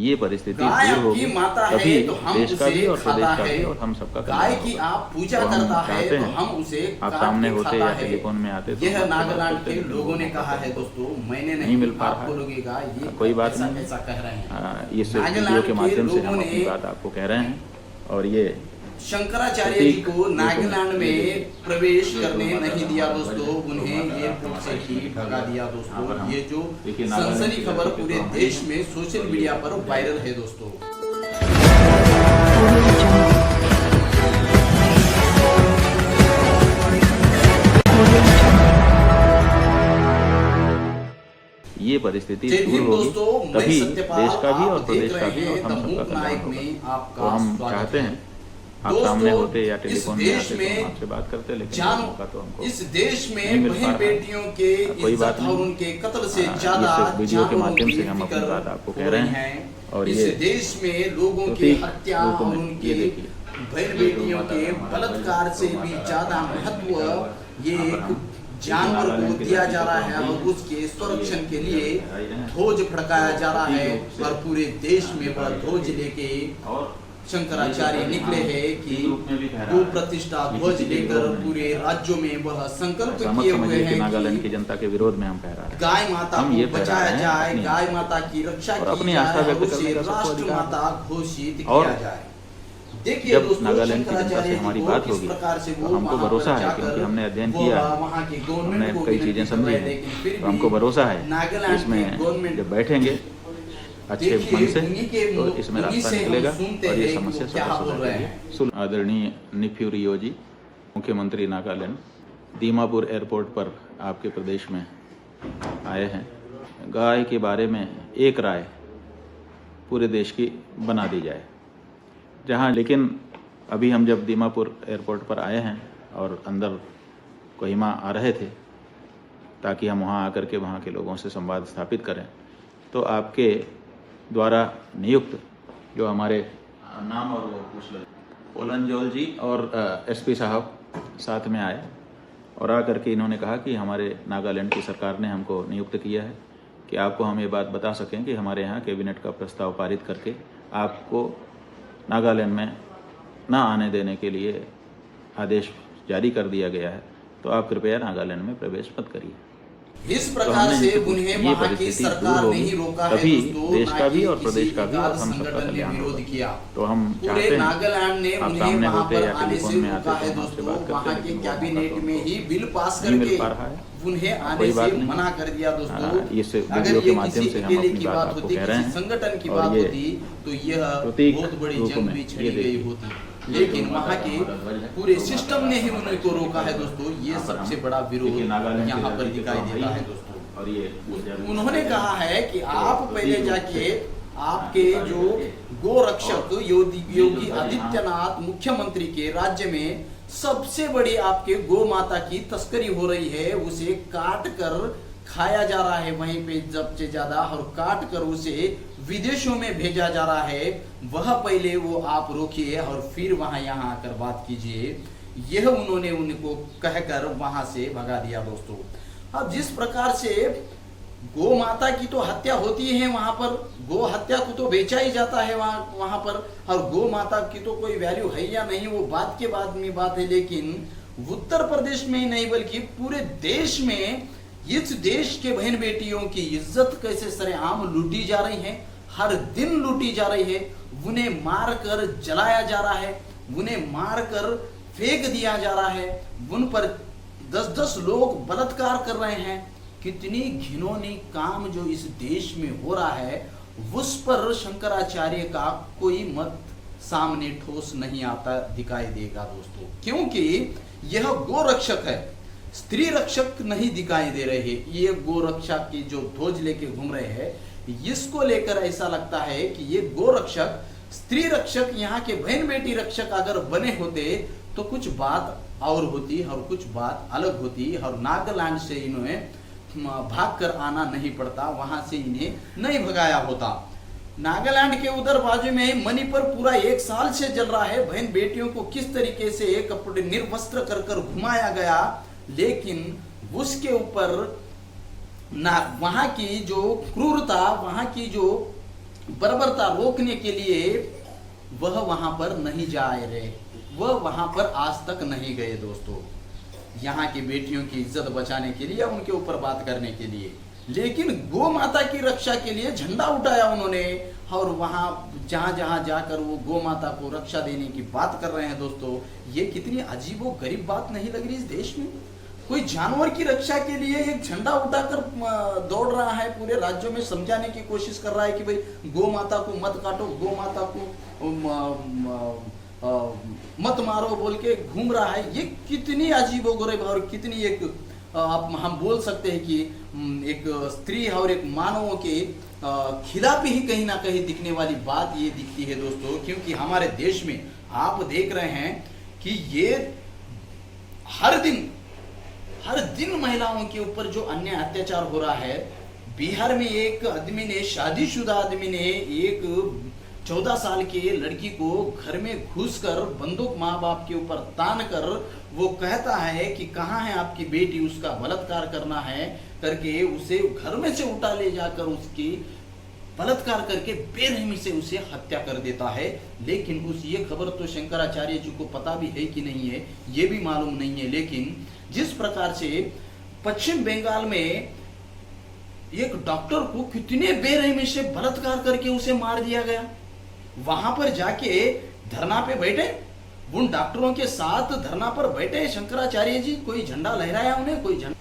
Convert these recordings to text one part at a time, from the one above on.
ये परिस्थिति गाय दूर होगी, आपकी माता तभी है तो हम देश का भी उसे और प्रदेश खाता का भी है। और हम सबका गाय कल्याण की होगा। आप पूजा तो हम करता है चाहते तो हैं हम उसे आप काट सामने के होते खाता या है। टेलीफोन में आते तो यह हम आपसे बात नागालैंड करते, के लेकिन लोगों ने वो कहा है मौका दोस्तों, मैंने नहीं मिल पा आपको रहा है। लगेगा ये कोई बात ऐसा नहीं, कैसा कह रहे हैं। इस वीडियो के माध्यम से हम अपनी बात आपको कह रहे हैं। और ये शंकराचार्य जी को नागालैंड में प्रवेश करने नहीं दिया दोस्तों, उन्हें एयरपोर्ट से ही भगा दिया दोस्तों। ये जो सनसनी खबर पूरे देश में सोशल मीडिया पर वायरल है दोस्तों। ये परिस्थिति जय दूर भीम होगी, दोस्तों, मैं तभी सत्यपाल, देश का भी आप और प्रदेश देख का रहे भी और हैं हम द सबका मूक नायक कल्याण में होगा। आपका तो हम स्वागत चाहते है। हैं आप सामने होते या टेलीफोन में देश आते तो में हम आपसे बात करते, लेकिन जान मौका तो हमको इस देश नहीं में मिल पा बहन रहा है। बेटियों के कोई बात इज्जत नहीं, और उनके कत्ल से इस ज्यादा वीडियो के जानवरों माध्यम की से हम अपनी फिक्र बात आपको हो कह रहे रही हैं। है। और इस ये देश में लोगों की प्रतीक हत्या रूप और में उनके ये देखिए, बहन बेटियों के बलात्कार से भी ज्यादा महत्व ये एक जानवर को दिया जा रहा है और उसके संरक्षण के लिए ध्वज फड़काया जा रहा है। और पूरे देश में वह ध्वज लेके शंकराचार्य निकले हैं कि गो प्रतिष्ठा ध्वज लेकर पूरे राज्यों में वह संकल्प किए हुए हैं नागालैंड की जनता के विरोध में हम कह रहे हैं गाय माता हम ये को बचाया जाए, गाय माता की रक्षा और की अपनी जाए आस्था और व्यक्त उसे करने का सबको राष्ट्र अधिकार है। माता घोषित और किया जाए। देखिए जब दोस्तों, नागालैंड की जनता से शंकराचार्य हमारी जी बात को किस होगी प्रकार से तो वो हमको वहां भरोसा पर है, जाकर क्योंकि हमने अध्ययन वो किया, वहां की हमने गवर्नमेंट को कई विनती चीजें कर समझी रहे हैं, लेकिन फिर तो हमको भी भरोसा है नागालैंड की इसमें गवर्नमेंट जब बैठेंगे अच्छे मन से तो इसमें रास्ता निकलेगा और ये समस्या सुलझ। आदरणीय निफ्यूरियो जी, मुख्यमंत्री नागालैंड, दीमापुर एयरपोर्ट पर आपके प्रदेश में आए हैं। गाय के बारे में एक राय पूरे देश की बना दी जाए, जहां लेकिन अभी हम जब दीमापुर एयरपोर्ट पर आए हैं और अंदर कोहिमा आ रहे थे ताकि हम वहां आकर के वहां के लोगों से संवाद स्थापित करें, तो आपके द्वारा नियुक्त जो हमारे नाम और वो पूछ लो, ओलंजोल जी और एसपी साहब साथ में आए और आकर के इन्होंने कहा कि हमारे नागालैंड की सरकार ने हमको नियुक्त किया है कि आपको हम ये बात बता सकें कि हमारे यहाँ कैबिनेट का प्रस्ताव पारित करके आपको नागालैंड में ना आने देने के लिए आदेश जारी कर दिया गया है, तो आप कृपया नागालैंड में प्रवेश मत करिए। इस प्रकार से उन्हें वहां की सरकार ने ही रोका है तभी दोस्तों, देश का भी और किसी प्रदेश का भी और हम सबका संगठन ने कल्याण विरोध होगा। किया। तो हम पूरे चाहते हैं नागालैंड ने आप उन्हें सामने वहां होते पर या आने टेलीफोन से में आते रोका तो है हम आपसे दोस्तों। बात करते, वहां के लेकिन वो कैबिनेट मौका तो में ही बिल पास नहीं मिल करके पा रहा है। उन्हें आने कोई बात से नहीं, मना कर दिया दोस्तों। इस अगर वीडियो के ये माध्यम किसी से हम अकेले अपनी की बात बात आपको होती, कह रहे किसी हैं संगठन की और बात ये होती तो यह प्रतीक बहुत बड़ी रूप जंग में भी ये छिड़ी गई देखिए। होती। लेकिन वहां के पूरे सिस्टम ने ही उनको रोका है दोस्तों। ये सबसे बड़ा विरोध यहाँ पर दिखाई देता है दोस्तों। और ये उन्होंने कहा है कि आप पहले जाके आपके जो गोरक्षक योगी आदित्यनाथ मुख्यमंत्री के राज्य में सबसे बड़ी आपके गो माता की तस्करी हो रही है, उसे काट कर खाया जा रहा है वहीं पे सबसे ज्यादा, और काट कर उसे विदेशों में भेजा जा रहा है। वह पहले वो आप रोकिए और फिर वहां यहाँ आकर बात कीजिए। यह उन्होंने उनको कहकर वहां से भगा दिया दोस्तों। अब जिस प्रकार से गो माता की तो हत्या होती है वहां पर, गो हत्या को तो बेचा ही जाता है वहां पर, और गो माता की तो कोई वैल्यू है या नहीं वो बाद के बाद में बात है। लेकिन उत्तर प्रदेश में ही नहीं बल्कि पूरे देश में इस देश के बहन बेटियों की इज्जत कैसे सरेआम लूटी जा रही है, हर दिन लूटी जा रही है। उन्हें मारकर जलाया जा रहा है, उन्हें मारकर फेंक दिया जा रहा है, उन पर 10-10 लोग बलात्कार कर रहे हैं। कितनी घिनौनी काम जो इस देश में हो रहा है, उस पर शंकराचार्य का कोई मत सामने ठोस नहीं आता दिखाई देगा दोस्तों, क्योंकि यह गोरक्षक है, स्त्री रक्षक नहीं दिखाई दे रहे। ये गोरक्षक की जो ध्वज लेके घूम रहे हैं, इसको लेकर ऐसा लगता है कि ये गोरक्षक स्त्री रक्षक, यहाँ के बहन बेटी रक्षक अगर बने होते तो कुछ बात और होती और कुछ बात अलग होती, और नागालैंड से इन्होंने भागकर आना नहीं पड़ता, वहां से इन्हें नहीं भगाया होता। नागालैंड के उधर बाजू में मणिपुर पूरा 1 साल से जल रहा है। बहन बेटियों को किस तरीके से कपड़े निर्वस्त्र कर कर घुमाया गया, लेकिन उसके ऊपर वहां की जो क्रूरता, वहां की जो बर्बरता रोकने के लिए वह वहां पर नहीं जा रहे, वह वहां पर आज तक नहीं गए दोस्तों, यहाँ की बेटियों की इज्जत बचाने के लिए, उनके ऊपर बात करने के लिए। लेकिन गौ माता की रक्षा के लिए झंडा उठाया उन्होंने, और वहां जहां जहां जाकर वो गौ माता को रक्षा देने की बात कर रहे हैं दोस्तों। ये कितनी अजीबो गरीब बात नहीं लग रही इस देश में? कोई जानवर की रक्षा के लिए एक झंडा उठाकर दौड़ रहा है, पूरे राज्यों में समझाने की कोशिश कर रहा है कि भाई गौ माता को मत काटो, गौ माता को मत मारो बोल के घूम रहा है। ये कितनी अजीबोगरीब और कितनी एक आप हम बोल सकते हैं कि एक स्त्री और एक मानवों के खिलाफ ही कहीं ना कहीं दिखने वाली बात ये दिखती है दोस्तों। क्योंकि हमारे देश में आप देख रहे हैं कि ये हर दिन महिलाओं के ऊपर जो अन्याय अत्याचार हो रहा है। बिहार में एक आदमी ने, शादीशुदा आदमी ने, एक 14 साल के लड़की को घर में घुसकर बंदूक माँ बाप के ऊपर तान कर वो कहता है कि कहाँ है आपकी बेटी, उसका बलात्कार करना है करके उसे घर में से उठा ले जाकर उसकी बलात्कार करके बेरहमी से उसे हत्या कर देता है। लेकिन उस ये खबर तो शंकराचार्य जी को पता भी है कि नहीं है, ये भी मालूम नहीं है। लेकिन जिस प्रकार से पश्चिम बंगाल में एक डॉक्टर को कितने बेरहमी से बलात्कार करके उसे मार दिया गया, वहां पर जाके धरना पे बैठे, उन डॉक्टरों के साथ धरना पर बैठे शंकराचार्य जी, कोई झंडा लहराया उन्हें, कोई झंडा।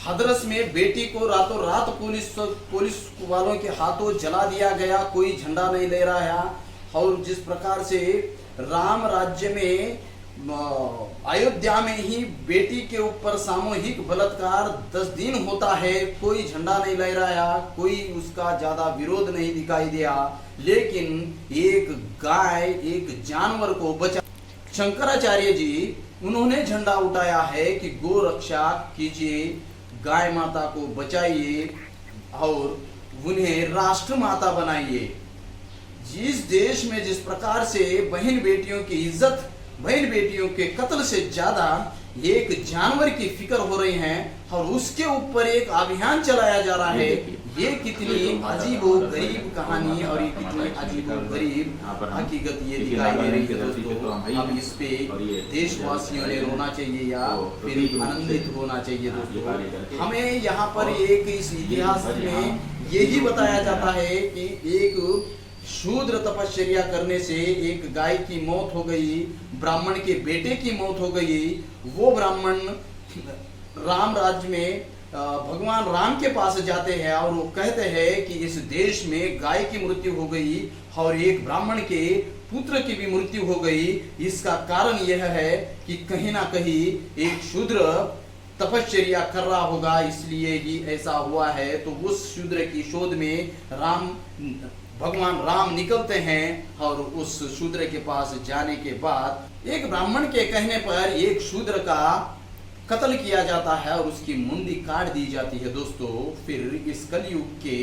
हाथरस में बेटी को रातों रात पुलिस वालों के हाथों जला दिया गया, कोई झंडा नहीं लहराया। और जिस प्रकार से राम राज्य में अयोध्या में ही बेटी के ऊपर सामूहिक बलात्कार 10 दिन होता है, कोई झंडा नहीं लहराया, कोई उसका ज्यादा विरोध नहीं दिखाई दिया। लेकिन एक गाय, एक जानवर को बचा शंकराचार्य जी उन्होंने झंडा उठाया है कि गो रक्षा कीजिए, गाय माता को बचाइए और उन्हें राष्ट्र माता बनाइए। जिस देश में जिस प्रकार से बहन बेटियों की इज्जत, बहन बेटियों के कत्ल से ज्यादा एक जानवर की फिक्र हो रही है और उसके ऊपर एक अभियान चलाया जा रहा है, ये कितनी अजीबो गरीब कहानी और ये कितनी अजीबो गरीब हकीकत ये दिखाई दे रही है दोस्तों। अब इस पे देशवासियों ने रोना चाहिए या फिर आनंदित होना चाहिए दोस्तों। हमें यहाँ पर एक इस इतिहास में यही बताया जाता है कि एक शूद्र तपश्चर्या करने से एक गाय की मौत हो गई, ब्राह्मण के बेटे की मौत हो गई। वो ब्राह्मण राम राज्य में भगवान राम के पास जाते हैं और वो कहते हैं कि इस देश में गाय की मृत्यु हो गई और एक ब्राह्मण के पुत्र की भी मृत्यु हो गई। इसका कारण यह है कि कहीं ना कहीं एक शूद्र तपश्चर्या कर रहा होगा, इसलिए ही ऐसा हुआ है। तो उस शूद्र की शोध में भगवान राम निकलते हैं और उस शूद्र के पास जाने के बाद एक ब्राह्मण के कहने पर एक शूद्र का कत्ल किया जाता है और उसकी मुंडी काट दी जाती है दोस्तों। फिर इस कलयुग के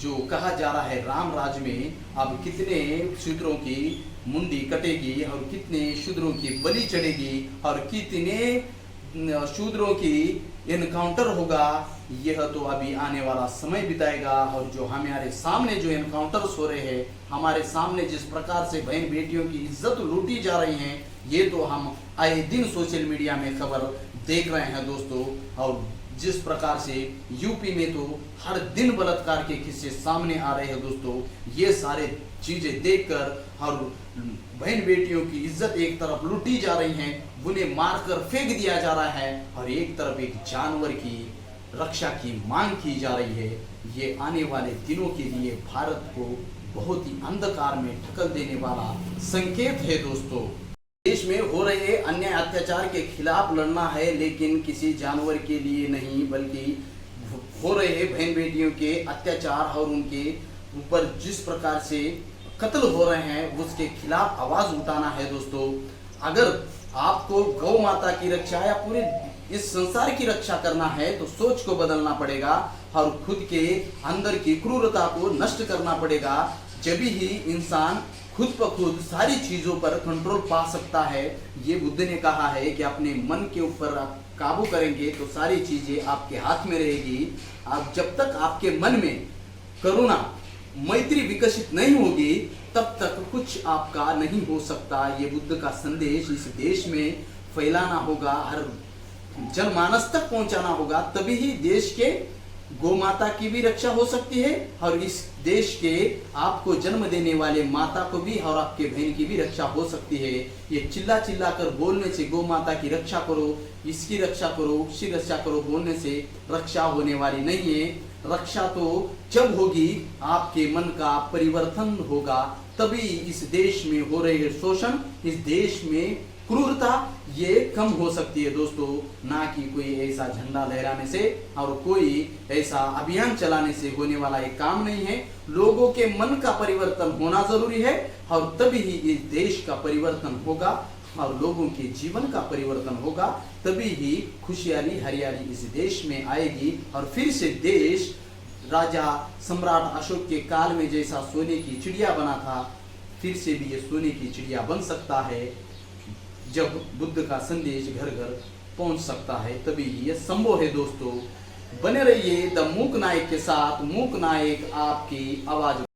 जो कहा जा रहा है राम राज्य में अब कितने शूद्रों की मुंडी कटेगी और कितने शूद्रों की बलि चढ़ेगी और कितने शूद्रों की एनकाउंटर होगा, यह तो अभी आने वाला समय बिताएगा। और जो हमारे सामने जो एनकाउंटर्स हो रहे हैं, हमारे सामने जिस प्रकार से बहन बेटियों की इज्जत लूटी जा रही हैं, ये तो हम आए दिन सोशल मीडिया में खबर देख रहे हैं दोस्तों। और जिस प्रकार से यूपी में तो हर दिन बलात्कार के किस्से सामने आ रहे हैं दोस्तों। ये सारे चीजें देखकर और बहन बेटियों की इज्जत एक तरफ लूटी जा रही है, उन्हें मारकर फेंक दिया जा रहा है और एक तरफ एक जानवर की रक्षा की मांग की जा रही है। ये आने वाले दिनों के लिए भारत को बहुत ही अंधकार में ढकल देने वाला संकेत है दोस्तों। देश में हो रहे अन्याय अत्याचार के खिलाफ लड़ना है, लेकिन किसी जानवर के लिए नहीं, बल्कि हो रहे बहन बेटियों के अत्याचार और उनके ऊपर जिस प्रकार से कत्ल हो रहे हैं उसके खिलाफ आवाज उठाना है दोस्तों। अगर आपको गौ माता की रक्षा या पूरे इस संसार की रक्षा करना है तो सोच को बदलना पड़ेगा और खुद के अंदर की क्रूरता को नष्ट करना पड़ेगा। जब ही इंसान खुद ब खुद सारी चीजों पर कंट्रोल पा सकता है। ये बुद्ध ने कहा है कि अपने मन के ऊपर आप काबू करेंगे तो सारी चीजें आपके हाथ में रहेगी। आप जब तक आपके मन में करुणा मैत्री विकसित नहीं होगी तब तक कुछ आपका नहीं हो सकता। ये बुद्ध का संदेश इस देश में फैलाना होगा, हर जनमानस तक पहुंचाना होगा, तभी ही देश के गौ माता की भी रक्षा हो सकती है और इस देश के आपको जन्म देने वाले माता को भी और आपके बहन की भी रक्षा हो सकती है। ये चिल्ला चिल्ला कर बोलने से गौ माता की रक्षा करो, इसकी रक्षा करो, उसकी रक्षा करो बोलने से रक्षा होने वाली नहीं है। रक्षा तो जब होगी आपके मन का परिवर्तन होगा, तभी इस देश में हो रहे शोषण, इस देश में क्रूरता ये कम हो सकती है दोस्तों। ना कि कोई ऐसा झंडा लहराने से और कोई ऐसा अभियान चलाने से होने वाला एक काम नहीं है। लोगों के मन का परिवर्तन होना जरूरी है और तभी ही इस देश का परिवर्तन होगा और लोगों के जीवन का परिवर्तन होगा, तभी ही खुशहाली हरियाली इस देश में आएगी और फिर से देश राजा सम्राट अशोक के काल में जैसा सोने की चिड़िया बना था, फिर से भी ये सोने की चिड़िया बन सकता है। जब बुद्ध का संदेश घर घर पहुंच सकता है तभी ये संभव है दोस्तों। बने रहिए द मूक नायक के साथ। मूक नायक आपकी आवाज